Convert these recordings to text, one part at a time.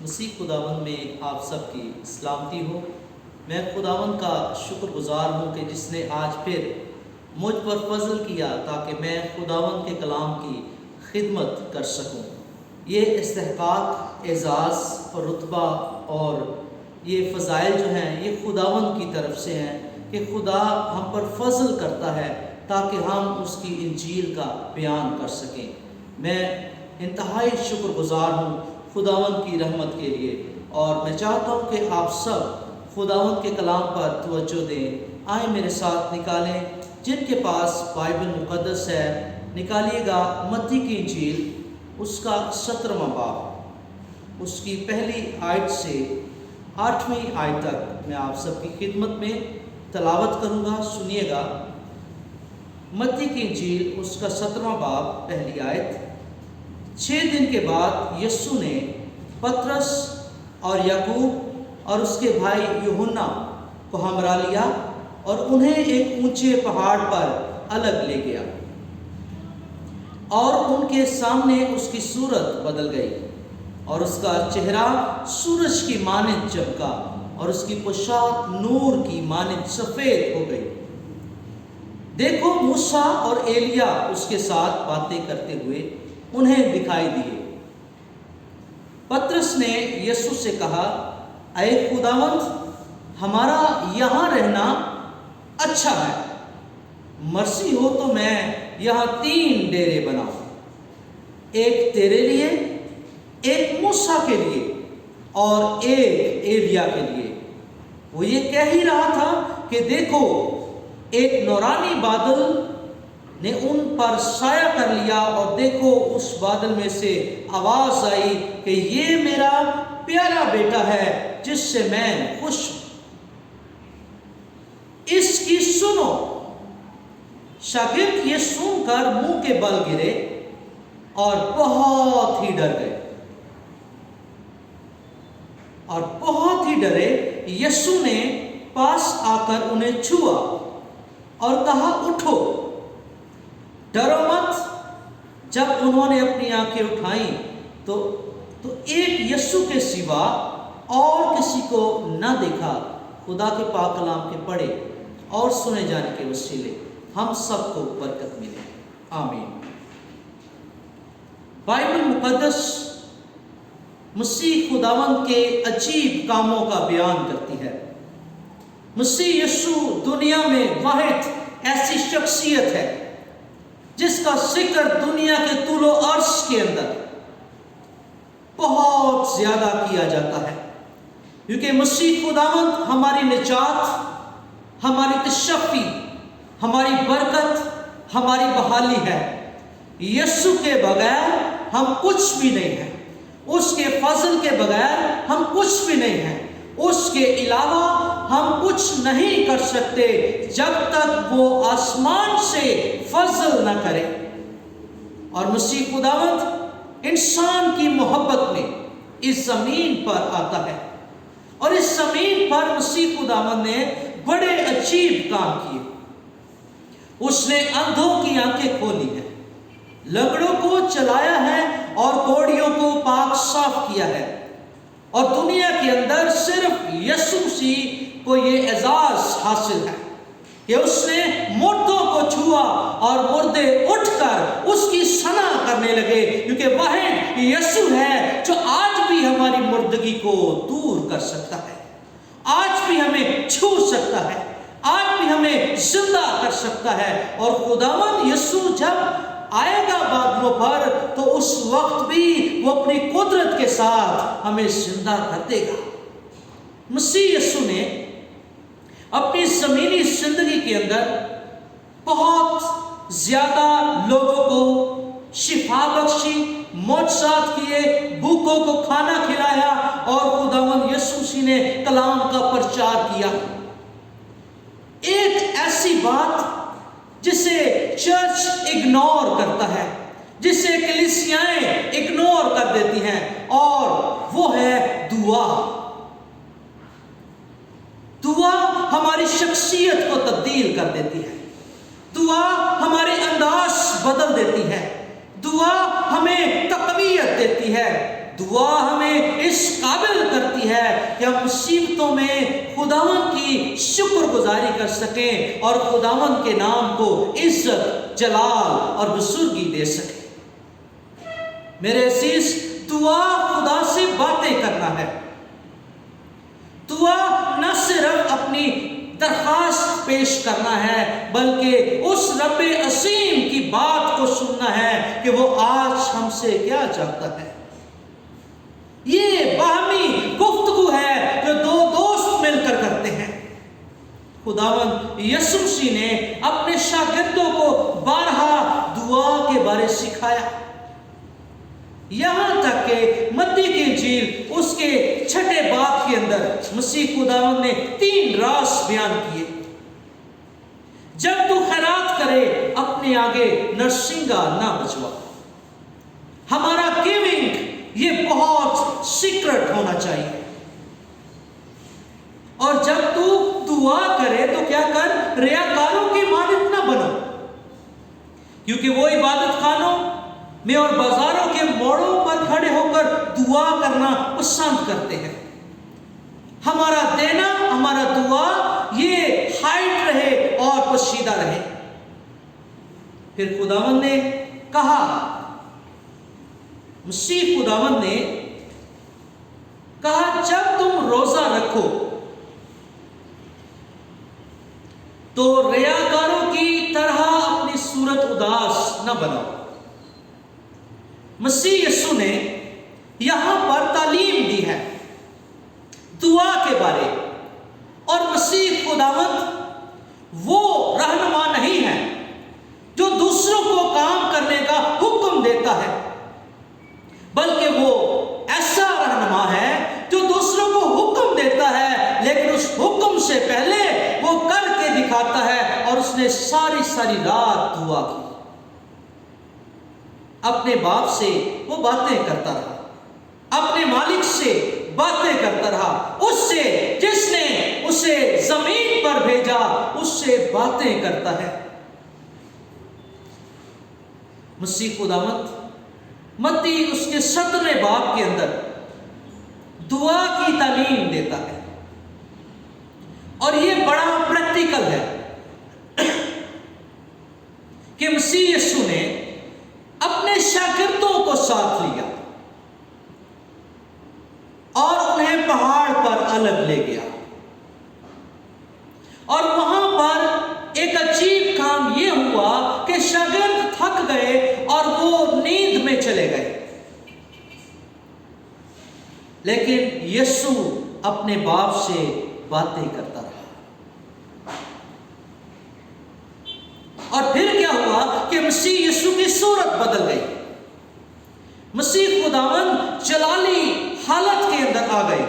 مسیح خداوند میں آپ سب کی سلامتی ہو۔ میں خداوند کا شکر گزار ہوں کہ جس نے آج پھر مجھ پر فضل کیا تاکہ میں خداوند کے کلام کی خدمت کر سکوں۔ یہ استحقاق، اعزاز اور رتبہ اور یہ فضائل جو ہیں یہ خداوند کی طرف سے ہیں کہ خدا ہم پر فضل کرتا ہے تاکہ ہم اس کی انجیل کا بیان کر سکیں۔ میں انتہائی شکر گزار ہوں خداوند کی رحمت کے لیے، اور میں چاہتا ہوں کہ آپ سب خداوند کے کلام پر توجہ دیں۔ آئیں میرے ساتھ نکالیں، جن کے پاس بائبل مقدس ہے نکالیے گا متی کی انجیل، اس کا 17واں باب، اس کی پہلی آیت سے 8ویں آیت تک میں آپ سب کی خدمت میں تلاوت کروں گا، سنیے گا۔ متی کی انجیل اس کا 17واں باب پہلی آیت۔ 6 دن کے بعد یسوع نے پترس اور یعقوب اور اس کے بھائی یوحنا کو ہمراہ لیا اور انہیں ایک اونچے پہاڑ پر الگ لے گیا، اور ان کے سامنے اس کی صورت بدل گئی، اور اس کا چہرہ سورج کی مانند چمکا اور اس کی پوشاک نور کی مانند سفید ہو گئی۔ دیکھو موسیٰ اور ایلیاہ اس کے ساتھ باتیں کرتے ہوئے انہیں دکھائی دیے۔ پترس نے یسوع سے کہا، اے خداوند، ہمارا یہاں رہنا اچھا ہے، مرضی ہو تو میں یہاں 3 ڈیرے بناؤں، ایک تیرے لیے، ایک موسیٰ کے لیے اور ایک ایلیاہ کے لیے۔ وہ یہ کہہ ہی رہا تھا کہ دیکھو ایک نورانی بادل نے ان پر سایہ کر لیا، اور دیکھو اس بادل میں سے آواز آئی کہ یہ میرا پیارا بیٹا ہے جس سے میں خوش ہوں، اس کی سنو۔ شاگرد یہ سن کر منہ کے بل گرے اور بہت ہی ڈر گئے، اور بہت ہی ڈرے۔ یسوع نے پاس آ کر انہیں چھوا اور کہا، اٹھو، ڈرو مت۔ جب انہوں نے اپنی آنکھیں اٹھائیں تو ایک یسوع کے سوا اور کسی کو نہ دیکھا۔ خدا کے پاک کلام کے پڑھے اور سنے جانے کے وسیلے ہم سب کو برکت ملے، آمین۔ بائبل مقدس مسیح خداوند کے عجیب کاموں کا بیان کرتی ہے۔ مسیح یسوع دنیا میں واحد ایسی شخصیت ہے جس کا ذکر دنیا کے طول و عرض کے اندر بہت زیادہ کیا جاتا ہے، کیونکہ مسیح خداوند ہماری نجات، ہماری تشفی، ہماری برکت، ہماری بحالی ہے۔ یسوع کے بغیر ہم کچھ بھی نہیں ہیں، اس کے فضل کے بغیر ہم کچھ بھی نہیں ہیں، اس کے علاوہ ہم کچھ نہیں کر سکتے جب تک وہ آسمان سے فضل نہ کرے۔ اور مسیح خداوند انسان کی محبت میں اس زمین پر آتا ہے، اور اس زمین پر مسیح خداوند نے بڑے عجیب کام کیے۔ اس نے اندھوں کی آنکھیں کھولی ہیں، لنگڑوں کو چلایا ہے اور کوڑیوں کو پاک صاف کیا ہے، اور دنیا کے اندر صرف یسوع مسیح کو یہ اعزاز حاصل ہے کہ اس نے مردوں کو چھوا اور مردے اٹھ کر اس کی ثنا کرنے لگے، کیونکہ واحد یسوع ہے جو آج بھی ہماری مردگی کو دور کر سکتا ہے، آج بھی ہمیں چھو سکتا ہے، آج بھی ہمیں زندہ کر سکتا ہے۔ اور خداوند یسوع جب آئے گا بادلوں پر تو اس وقت بھی وہ اپنی قدرت کے ساتھ ہمیں زندہ کر دے گا۔ مسیح یسوع نے اپنی زمینی زندگی کے اندر بہت زیادہ لوگوں کو شفا بخشی، معجزات کیے، بھوکوں کو کھانا کھلایا، اور خداوند یسوع مسیح نے کلام کا پرچار کیا۔ ایک ایسی بات جسے چرچ اگنور کرتا ہے، جسے کلیسیائیں اگنور کر دیتی ہیں، اور وہ ہے دعا۔ دعا ہماری شخصیت کو تبدیل کر دیتی ہے، دعا ہمارے انداز بدل دیتی ہے، دعا ہمیں تقویت دیتی ہے، دعا ہمیں اس قابل کرتی ہے کہ ہم مصیبتوں میں خداوند کی شکر گزاری کر سکیں اور خداوند کے نام کو عزت، جلال اور بزرگی دے سکیں۔ میرے عزیز، دعا خدا سے باتیں کرنا ہے۔ دعا نہ صرف اپنی درخواست پیش کرنا ہے، بلکہ اس رب عظیم کی بات کو سننا ہے کہ وہ آج ہم سے کیا چاہتا ہے۔ یہ باہمی گفتگو ہے جو دو دوست مل کر کرتے ہیں۔ خداوند یسوع مسیح نے اپنے شاگردوں کو بارہا دعا کے بارے سکھایا، یہاں تک کہ متی کی انجیل اس کے 6 باب کے اندر مسیح خداوند نے 3 راز بیان کیے۔ جب تو خیرات کرے اپنے آگے نرسنگا نہ بجوا۔ ہمارا گیونگ یہ بہت سیکرٹ ہونا چاہیے۔ اور جب تو دعا کرے تو کیا کر، ریاکاروں کی مانند نہ بنو، کیونکہ وہ عبادت خانوں میں اور بازاروں کے موڑوں پر کھڑے ہو کر دعا کرنا پسند کرتے ہیں۔ ہمارا دینا، ہمارا دعا یہ ہائٹ رہے اور پوشیدہ رہے۔ پھر خداوند نے کہا، مسیح خداوند نے کہا، جب تم روزہ رکھو تو ریاکاروں کی طرح اپنی صورت اداس نہ بناؤ۔ مسیح یسوع نے یہاں پر تعلیم دی ہے دعا کے بارے، اور مسیح خداوند وہ رہنما نہیں ہے جو دوسروں کو کام کرنے کا حکم دیتا ہے، بلکہ وہ ایسا رہنما ہے جو دوسروں کو حکم دیتا ہے، لیکن اس حکم سے پہلے وہ کر کے دکھاتا ہے۔ اور اس نے ساری رات دعا کی، اپنے باپ سے وہ باتیں کرتا رہا، اپنے مالک سے باتیں کرتا رہا، اس سے جس نے اسے زمین پر بھیجا اس سے باتیں کرتا ہے۔ مسیح خداوند متی اس کے 17 باب کے اندر دعا کی تعلیم دیتا ہے، اور یہ بڑا پریکٹیکل ہے کہ مسیح یسوع نے اپنے شاگردوں کو ساتھ لیا اور انہیں پہاڑ پر الگ لے گیا، اور وہاں پر ایک عجیب کام یہ ہوا کہ شاگرد تھک گئے اور وہ نیند میں چلے گئے، لیکن یسوع اپنے باپ سے باتیں کرتا رہا۔ اور پھر کیا ہوا کہ مسیح یسوع کی صورت بدل گئی، مسیح خداوند جلالی حالت کے اندر آ گئے،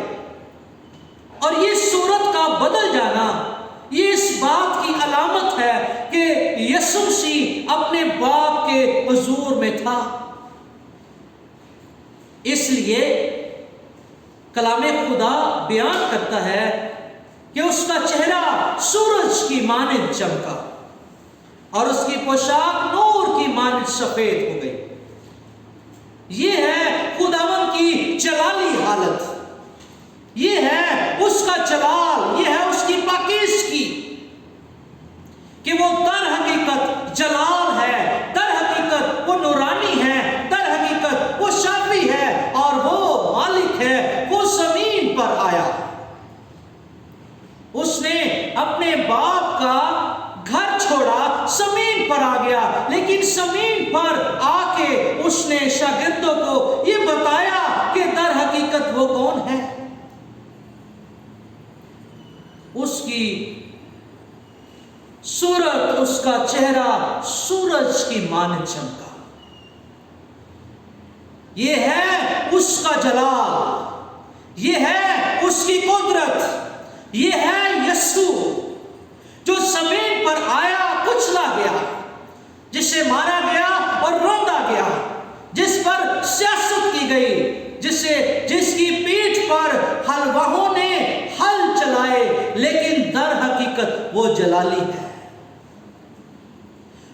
اور یہ صورت کا بدل جانا یہ اس بات کی علامت ہے کہ یسوع مسیح اپنے باپ کے حضور میں تھا۔ اس لیے کلام خدا بیان کرتا ہے کہ اس کا چہرہ سورج کی مانند چمکا اور اس کی پوشاک نور کی مانند سفید ہو گئی۔ یہ ہے خداوند کی جلالی حالت، یہ ہے اس کا جلال، یہ ہے اس کی پاکیزگی، کہ وہ در حقیقت جلال ہے، در حقیقت وہ نورانی ہے، در حقیقت وہ شافی ہے اور وہ مالک ہے۔ وہ زمین پر آیا، اس نے اپنے باپ کا گھر چھوڑا، زمین پر آ گیا، لیکن زمین پر آ کے اس نے شاگردوں کو یہ بتایا کہ در حقیقت وہ کون ہے۔ اس کی صورت، اس کا چہرہ سورج کی مانند چمکا۔ یہ ہے اس کا جلال، یہ ہے اس کی قدرت، یہ ہے یسوع جو زمین پر آیا، کچلا گیا، جسے مارا گیا اور روندا گیا، جس پر سیاست کی گئی، جس کی پیٹھ پر حلواہوں نے حل چلائے، لیکن در حقیقت وہ جلالی ہے،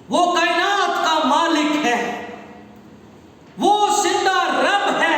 وہ کائنات کا مالک ہے، وہ زندہ رب ہے،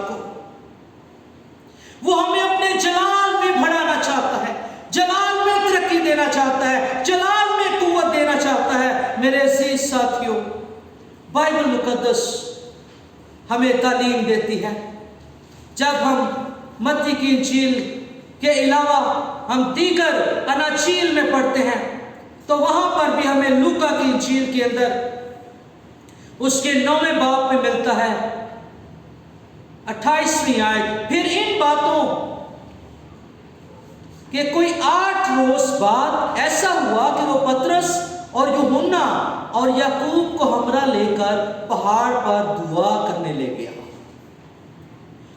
نجات کو. وہ ہمیں اپنے جلال میں بڑھانا چاہتا ہے, جلال میں ترقی دینا چاہتا ہے, جلال میں قوت دینا چاہتا ہے. میرے عزیز ساتھیوں, بائبل مقدس ہمیں تعلیم دیتی ہے. جب ہم متی کی انجیل کے علاوہ ہم دیگر اناجیل میں پڑھتے ہیں تو وہاں پر بھی ہمیں لوکا کی انجیل کے اندر اس کے 9ویں باب میں ملتا ہے 28ویں آیت. پھر ان باتوں کہ کوئی 8 روز بعد ایسا ہوا کہ وہ پترس اور یوحنا اور یعقوب کو ہمراہ لے کر پہاڑ پر دعا کرنے لے گیا.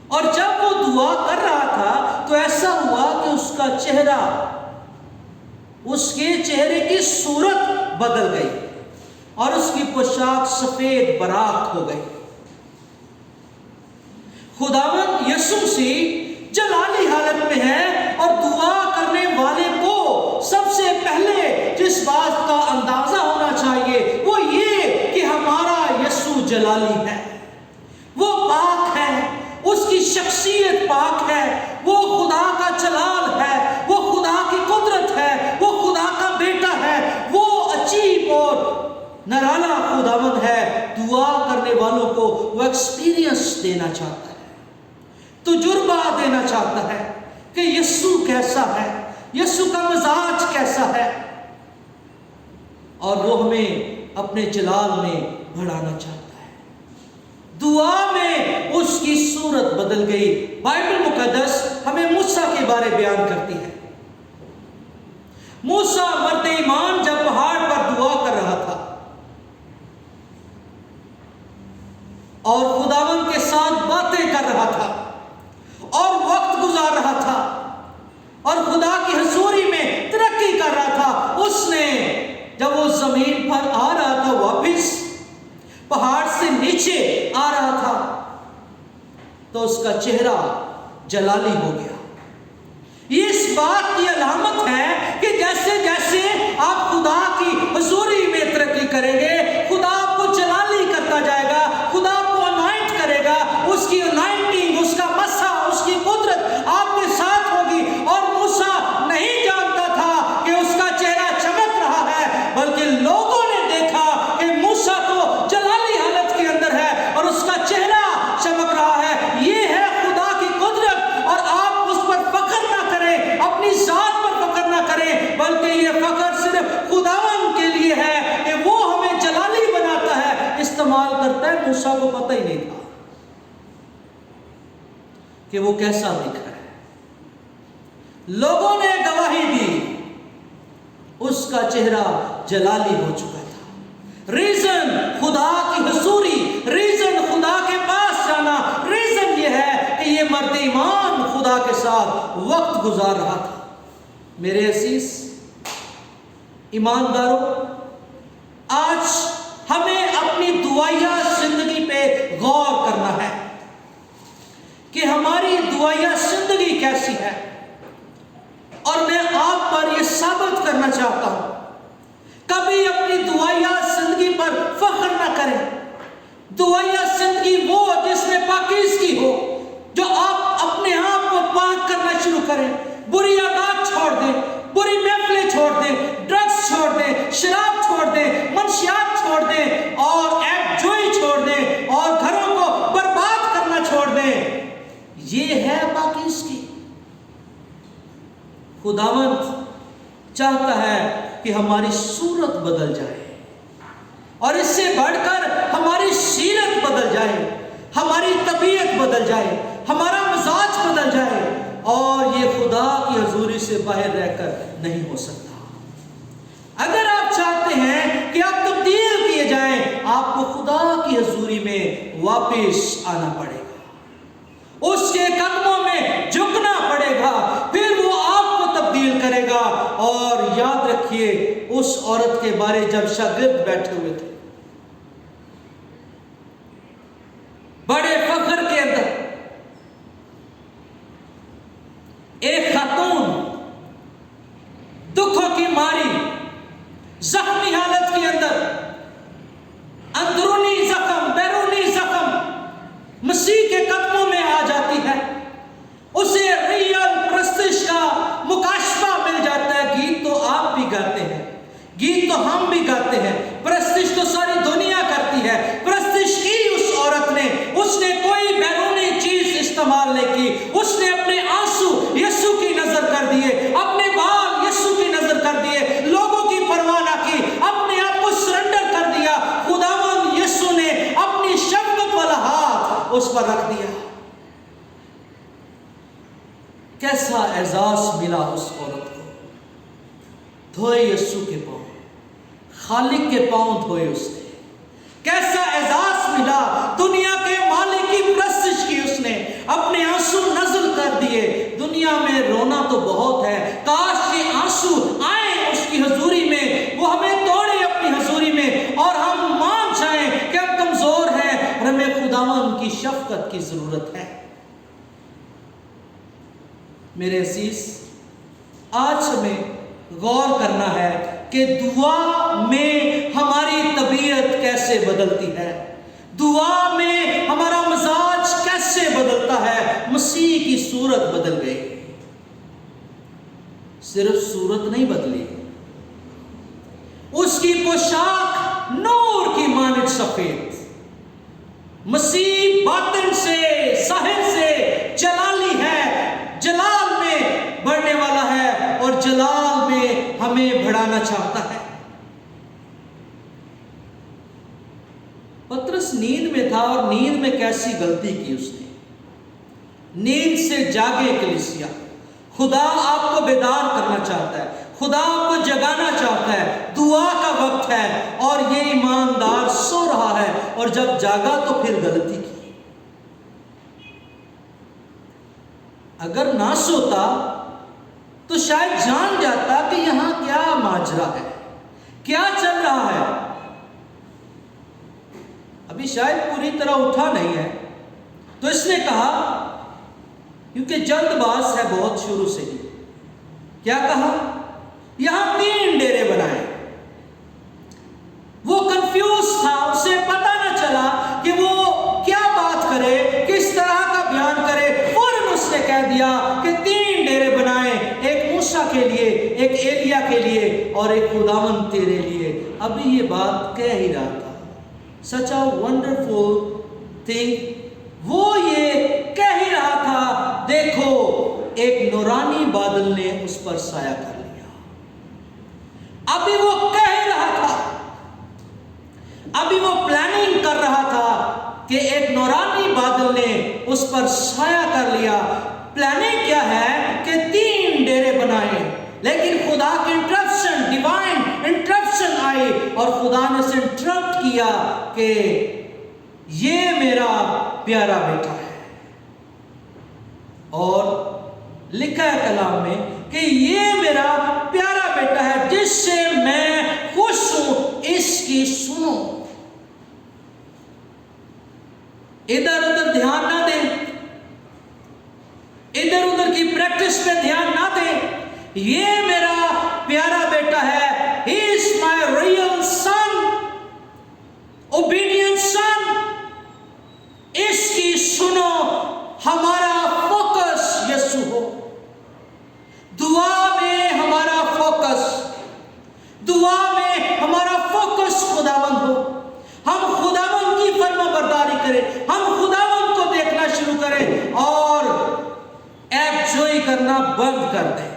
اور جب وہ دعا کر رہا تھا تو ایسا ہوا کہ اس کا چہرہ, اس کے چہرے کی صورت بدل گئی اور اس کی پوشاک سفید براق ہو گئی. خداوند یسوع مسیح جلالی حالت میں ہے اور دعا کرنے والے کو سب سے پہلے جس بات کا اندازہ ہونا چاہیے وہ یہ کہ ہمارا یسوع جلالی ہے, وہ پاک ہے, اس کی شخصیت پاک ہے, وہ خدا کا جلال ہے, وہ خدا کی قدرت ہے, وہ خدا کا بیٹا ہے, وہ عجیب اور نرالا خداوند ہے. دعا کرنے والوں کو وہ ایکسپیرینس دینا چاہتا ہے, تجربہ دینا چاہتا ہے کہ یسوع کیسا ہے, یسوع کا مزاج کیسا ہے, اور وہ ہمیں اپنے جلال میں بڑھانا چاہتا ہے. دعا میں اس کی صورت بدل گئی. بائبل مقدس ہمیں موسیٰ کے بارے بیان کرتی ہے. موسیٰ مرد ایمان جب پہاڑ پر دعا کر رہا تھا اور خداوند کے ساتھ باتیں کر رہا تھا اور وقت گزار رہا تھا اور خدا کی حضوری میں ترقی کر رہا تھا, اس نے جب وہ زمین پر آ رہا تھا, واپس پہاڑ سے نیچے آ رہا تھا, تو اس کا چہرہ جلالی ہو گیا. یہ اس بات کی علامت ہے کہ جیسے جیسے آپ خدا کی حضوری میں ترقی کریں گے, خدا آپ کو جلالی کرتا جائے گا, خدا آپ کو انائنٹ کرے گا, اس کی انائنٹنگ, اس کا مسا, اس کی قدرت آپ کے ساتھ ہوگی. اور موسیٰ نہیں جانتا تھا کہ اس کا چہرہ چمک رہا ہے, بلکہ لوگوں نے دیکھا کہ موسیٰ تو جلالی حالت کے اندر ہے اور اس کا چہرہ چمک رہا ہے. یہ ہے خدا کی قدرت. اور آپ اس پر فخر نہ کریں, اپنی ذات پر فخر نہ کریں, بلکہ یہ فخر صرف خداوند کے لیے ہے کہ وہ ہمیں جلالی بناتا ہے, استعمال کرتا ہے. موسیٰ کو پتہ ہی نہیں تھا کہ وہ کیسا دکھ رہا ہے. لوگوں نے گواہی دی, اس کا چہرہ جلالی ہو چکا تھا. ریزن خدا کی حضوری, ریزن خدا کے پاس جانا, ریزن یہ ہے کہ یہ مرد ایمان خدا کے ساتھ وقت گزار رہا تھا. میرے عزیز ایمانداروں, آج ہمیں اپنی دعائیہ زندگی پہ غور کرنا ہے کہ ہماری دعائیہ زندگی کیسی ہے. اور میں آپ پر یہ ثابت کرنا چاہتا ہوں, کبھی اپنی دعائیہ زندگی پر فخر نہ کریں. دعائیہ زندگی وہ جس میں پاکیزگی ہو, جو آپ اپنے آپ کو پاک کرنا شروع کریں, بری عادات چھوڑ دیں, بری محفلیں چھوڑ دیں, ڈرگس چھوڑ دیں, شراب چھوڑ دیں, منشیات چھوڑ دیں اور ایب جوئی چھوڑ دیں اور گھروں کو برباد کرنا چھوڑ دیں. یہ ہے پاکیزگی. خداوند چاہتا ہے کہ ہماری صورت بدل جائے اور اس سے بڑھ کر ہماری سیرت بدل جائے, ہماری طبیعت بدل جائے, ہمارا مزاج بدل جائے. اور یہ خدا کی حضوری سے باہر رہ کر نہیں ہو سکتا. اگر آپ چاہتے ہیں کہ آپ تبدیل کیے جائیں, آپ کو خدا کی حضوری میں واپس آنا پڑے گا, اس کے قدموں میں جھکنا پڑے گا, پھر وہ آپ کو تبدیل کرے گا. اور یاد رکھیے اس عورت کے بارے جب شاگرد بیٹھے ہوئے تھے بڑے فخر کے اندر, ایک خاتون دکھوں کی ماری, زخمی حالت کے اندر, اندرونی زخم بیرونی زخم مسیح کے قدموں میں آ اس پر رکھ دیا. کیسا اعزاز ملا اس عورت کو. دھوئے یسوع کے پاؤں, خالق کے پاؤں دھوئے اس نے. کیسا اعزاز ملا. دنیا کے مالک کی پرستش کی اس نے, اپنے آنسو نزل کر دیے. دنیا میں رونا تو بہت ہے, کاش یہ آنسو آئیں اس کی حضوری میں, وہ ہمیں توڑے اپنی حضوری میں, اور ہم مان جائیں کہ ہم کمزور ہیں اور ہمیں خداوند کی شفقت کی ضرورت ہے. میرے عزیز, آج ہمیں غور کرنا ہے کہ دعا میں ہماری طبیعت کیسے بدلتی ہے, دعا میں ہمارا مزاج کیسے بدلتا ہے. مسیح کی صورت بدل گئی, صرف صورت نہیں بدلی, اس کی پوشاک نور کی مانند سفید. مسیح باطن سے, ظاہر سے جلالی ہے, جلال میں بڑھنے والا ہے اور جلال میں ہمیں بڑھانا چاہتا ہے. پترس نیند میں تھا, اور نیند میں کیسی غلطی کی اس نے. نیند سے جاگے کلیسیا, خدا آپ کو بیدار کرنا چاہتا ہے, خدا آپ کو جگانا چاہتا ہے. دعا کا وقت ہے اور یہ ایماندار سو رہا ہے, اور جب جاگا تو پھر غلطی کی. اگر نہ سوتا تو شاید جان جاتا کہ یہاں کیا ماجرا ہے, کیا چل رہا ہے. ابھی شاید پوری طرح اٹھا نہیں ہے, تو اس نے کہا, کیونکہ جلد باز ہے بہت شروع سے ہی, کیا کہا, یہاں 3 ڈیرے بنائے. وہ کنفیوز تھا, اسے پتا نہ چلا کہ وہ کیا بات کرے, کس طرح کا بیان کرے. فوراً اس نے کہہ دیا کہ 3 ڈیرے بنائے, ایک موسیٰ کے لیے, ایک ایلیا کے لیے, اور ایک خداوند تیرے لیے. ابھی یہ بات کہہ ہی رہا تھا, such a wonderful thing. وہ یہ کہہ ہی رہا تھا, دیکھو ایک نورانی بادل نے اس پر سایہ کر لیا. ابھی وہ کہہ ہی رہا تھا, ابھی وہ پلاننگ کر رہا تھا کہ ایک نورانی بادل نے اس پر سایہ کر لیا. پلاننگ کیا ہے کہ 3 ڈیرے بنائے, لیکن خدا کی انٹرپشن, ڈیوائن انٹرپشن آئی, اور خدا نے اسے انٹرپٹ کیا کہ یہ میرا پیارا بیٹا ہے. اور لکھا ہے کلام میں کہ یہ میرا پیارا بیٹا ہے جس سے میں خوش ہوں, اس کی سنو. ادھر ادھر دھیان نہ دیں, ادھر ادھر کی پریکٹس پہ دھیان نہ دیں. یہ میرا پیارا بیٹا ہے, he is my real son, obedient son. اس کی سنو. ہمارا فوکس یسوع ہو, دعا میں ہمارا فوکس, دعا میں ہمارا فوکس خداوند ہو. ہم خداوند کی فرما برداری کریں, ہم خداوند کو دیکھنا شروع کریں, اور ایپ جوئی کرنا بند کر دیں.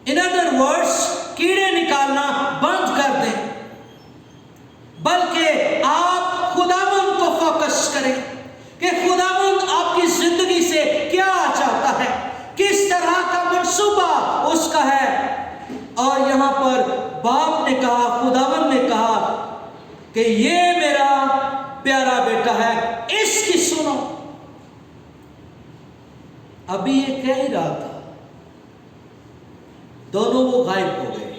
In other words, کیڑے نکالنا بند کر دیں, بلکہ آپ خداوند کو فوکس کریں کہ خداوند آپ کی زندگی سے کیا چاہتا ہے, کس طرح کا منصوبہ اس کا ہے. اور یہاں پر باپ نے کہا, خداوند نے کہا کہ یہ میرا پیارا بیٹا ہے, اس کی سنو. ابھی یہ کہہ ہی رہا تھا, دونوں وہ غائب ہو گئے,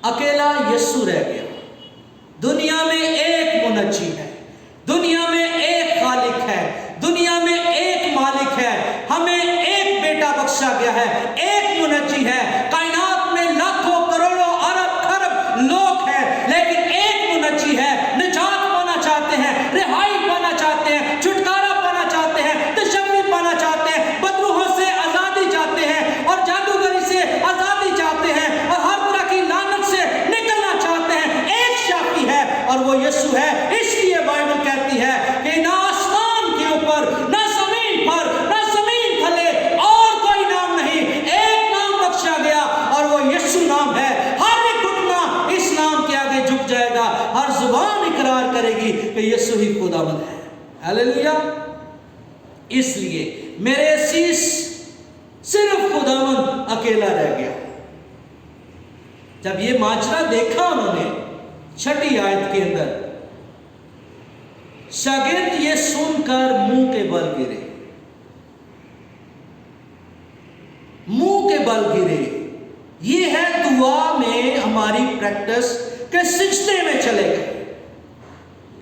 اکیلا یسوع رہ گیا. دنیا میں ایک منجی ہے, دنیا میں ایک خالق ہے, دنیا میں ایک مالک ہے. ہمیں ایک بیٹا بخشا گیا ہے, ایک منجی ہے. کائنات میں لاکھوں کروڑوں ارب خرب لوگ ہیں, لیکن ایک منجی ہے. نجات پانا چاہتے ہیں, رہائی پانا چاہتے ہیں, چھٹکارا پانا چاہتے ہیں, تشفی پانا چاہتے ہیں, بدروحوں سے آزادی چاہتے ہیں, اور جادوگری سے آزادی چاہتے ہیں, اور ہر طرح کی لعنت سے نکلنا چاہتے ہیں. ایک شافی ہے اور وہ یسوع ہے. اس لیے بائبل کہتی ہے کہ نہ آسمان کے اوپر, نہ زمین پر, نہ زمین تھلے اور کوئی نام نہیں, ایک نام بخشا گیا اور وہ یسوع نام ہے. ہر ایک گھٹنا اس نام کے آگے جھک جائے گا, ہر زبان اقرار کرے گی کہ یسوع ہی خداوند ہے. ہاللیلویا. اس لیے میرے عزیز صرف خداوند اکیلا رہ گیا. جب یہ ماجرا دیکھا انہوں نے 6 آیت کے اندر، شاگرد یہ سن کر منہ کے بل گرے. منہ کے بل گرے. یہ ہے دعا میں ہماری پریکٹس کہ سجدے میں چلے گئے.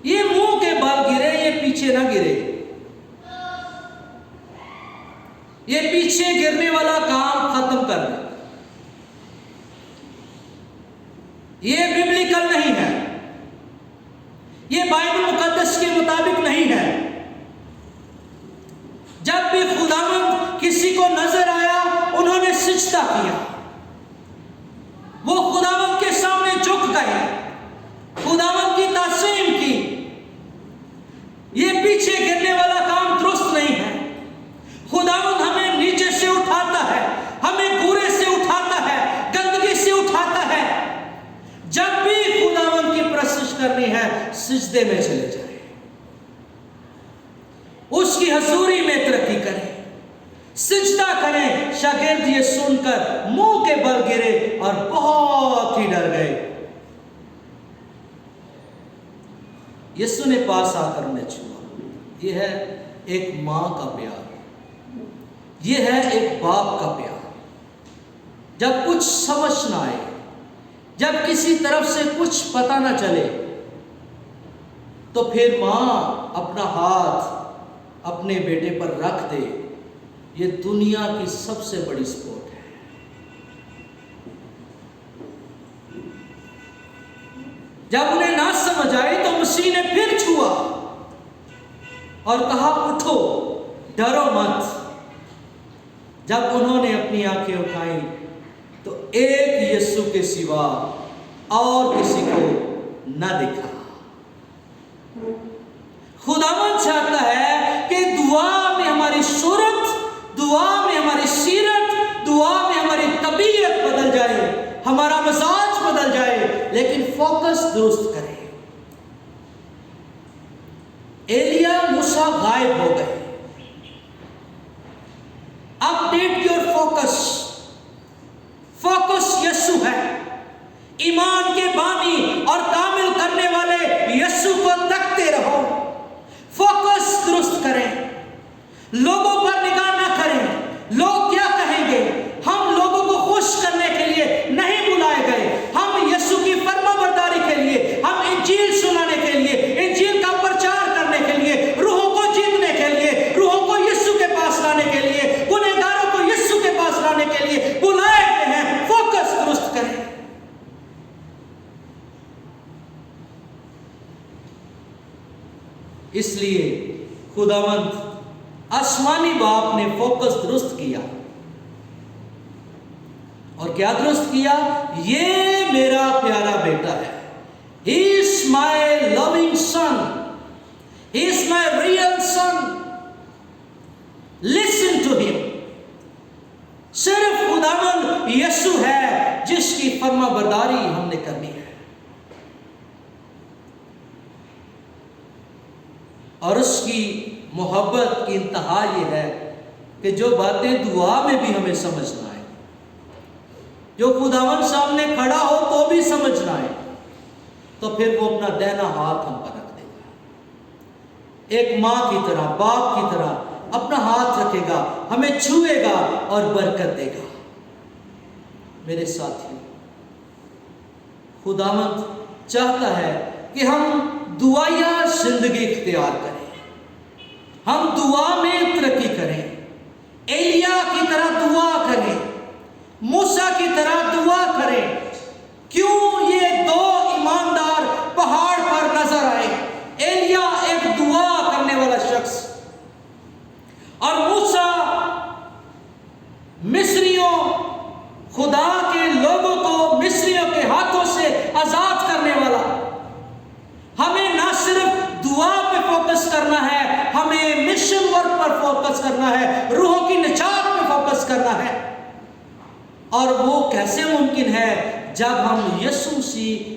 یہ منہ کے بل گرے، یہ پیچھے نہ گرے. یہ پیچھے گرنے والا کام ختم کر دیں. یہ ببلیکل نہیں ہے، یہ بائبل مقدس کے مطابق نہیں ہے. جب بھی خداوند کسی کو نظر آیا انہوں نے سجدہ کیا. وہ خداوند کے سامنے جھک گئے، خداوند کی تعظیم کی. یہ پیچھے گرنے والا کام درست نہیں ہے. خداوند ہمیں نیچے سے اٹھاتا ہے، ہمیں برے سے اٹھاتا ہے، گندگی سے اٹھاتا ہے. جب بھی خداوند کی پرستش کرنی ہے سجدے میں چلے جائیں، اس کی حضوری میں ترقی کریں، سجدہ کریں. شاگرد یہ سن کر منہ کے بل گرے اور بہت ہی ڈر گئے. یسوع نے پاس آ کر انہیں چھوا. یہ ہے ایک ماں کا پیار، یہ ہے ایک باپ کا پیار. جب کچھ سمجھ نہ آئے، جب کسی طرف سے کچھ پتہ نہ چلے، تو پھر ماں اپنا ہاتھ اپنے بیٹے پر رکھ دے. یہ دنیا کی سب سے بڑی سپورٹ ہے. جب انہیں نہ سمجھ آئی تو مسیح نے پھر چھوا اور کہا اٹھو، ڈرو مت. جب انہوں نے اپنی آنکھیں اٹھائیں تو ایک یسوع کے سوا اور کسی کو نہ دیکھا. خداوند چاہتا ہے کہ دعا میں ہماری صورت، دعا میں ہماری سیرت، دعا میں ہماری طبیعت بدل جائے، ہمارا مزاج بدل جائے، لیکن فوکس درست کریں. ایلیا موسیٰ غائب ہو گئے. Update your focus. فوکس یسوع ہے. ایمان کے بانی اور کامل کرنے والے یسوع کو تکتے رہو. فوکس درست کریں. لوگوں پر نگاہ نہ کریں. لوگ کیا کہیں گے؟ ہم لوگوں کو خوش کرنے کے لیے نہیں بلائے گئے. ہم یسوع کی فرما برداری کے لیے، ہم انجیل سنانے کے لیے، انجیل کا پرچار کرنے کے لیے، روحوں کو جیتنے کے لیے، روحوں کو یسوع کے پاس لانے کے لیے، گنہگاروں کو یسوع کے پاس لانے کے لیے بلائے گئے ہیں. فوکس درست کریں. اس لیے خداوند آسمانی باپ نے فوکس درست کیا. اور کیا درست کیا؟ یہ میرا پیارا بیٹا ہے. He is my loving son. He is my real son. Listen to him. صرف خداوند یسوع ہے جس کی فرما برداری ہم نے کرنی ہے. اور اس کی محبت کی انتہا یہ ہے کہ جو باتیں دعا میں بھی ہمیں سمجھنا ہے، جو خداوند سامنے کھڑا ہو تو بھی سمجھنا ہے، تو پھر وہ اپنا دہنا ہاتھ ہم پر رکھ دے گا. ایک ماں کی طرح، باپ کی طرح اپنا ہاتھ رکھے گا، ہمیں چھوئے گا اور برکت دے گا. میرے ساتھیوں، خداوند چاہتا ہے کہ ہم دعائیا زندگی اختیار کریں، ہم دعا میں ترقی کریں. ایلیا کی طرح دعا کریں، موسیٰ کی طرح دعا کریں. کیوں یہ 2 ایماندار پہاڑ پر نظر آئے؟ ایلیا ایک دعا کرنے والا شخص اور موسیٰ مصریوں، خدا کے لوگوں کو مصریوں کے ہاتھوں سے آزاد کرنے والا. ہمیں نہ صرف دعا پہ فوکس کرنا ہے، ہمیں مشن ورک پر فوکس کرنا ہے، روحوں کی نجات پہ فوکس کرنا ہے. اور وہ کیسے ممکن ہے؟ جب ہم یسوع مسیح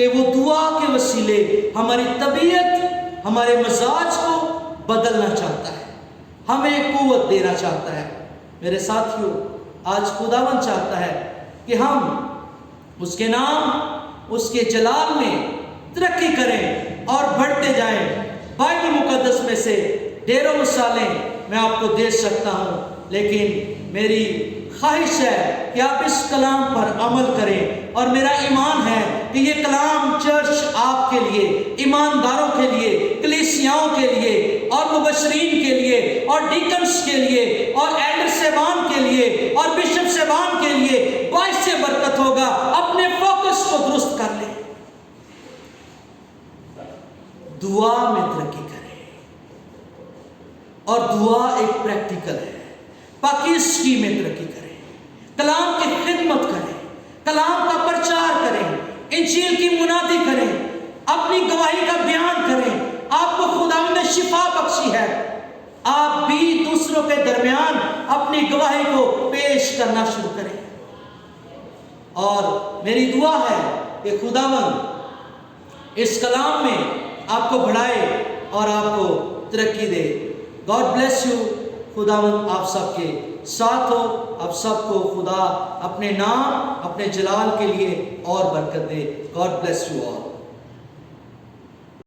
کہ وہ دعا کے وسیلے ہماری طبیعت، ہمارے مزاج کو بدلنا چاہتا ہے، ہمیں قوت دینا چاہتا ہے۔ میرے ساتھیوں، آج خداوند چاہتا ہے کہ ہم اس کے نام، اس کے جلال میں ترقی کریں اور بڑھتے جائیں۔ بائبل مقدس میں سے ڈھیروں مثالیں میں آپ کو دے سکتا ہوں، لیکن میری خواہش ہے کہ آپ اس کلام پر عمل کریں، اور میرا ایمان ہے کہ یہ کلام چرچ آپ کے لیے، ایمانداروں کے لیے، کلیسیاؤں کے لیے، اور مبشرین کے لیے، اور ڈیکنز کے لیے، اور ایلڈر صاحبان کے لیے، اور بشپ صاحبان کے لیے باعث برکت ہوگا۔ اپنے فوکس کو درست کر لیں، دعا میں ترقی کریں، اور دعا ایک پریکٹیکل ہے۔ پاکیزگی میں ترقی کریں، کلام کی خدمت کریں، کلام کا پرچار کریں، انجیل کی منادی کریں، اپنی گواہی کا بیان کریں۔ آپ کو خداوند نے شفا بخشی ہے، آپ بھی دوسروں کے درمیان اپنی گواہی کو پیش کرنا شروع کریں۔ اور میری دعا ہے کہ خداوند اس کلام میں آپ کو بڑھائے اور آپ کو ترقی دے۔ God bless you. خداوند آپ سب کے ساتھ ہو، آپ سب کو خدا اپنے نام، اپنے جلال کے لیے اور برکت دے۔ God bless you all.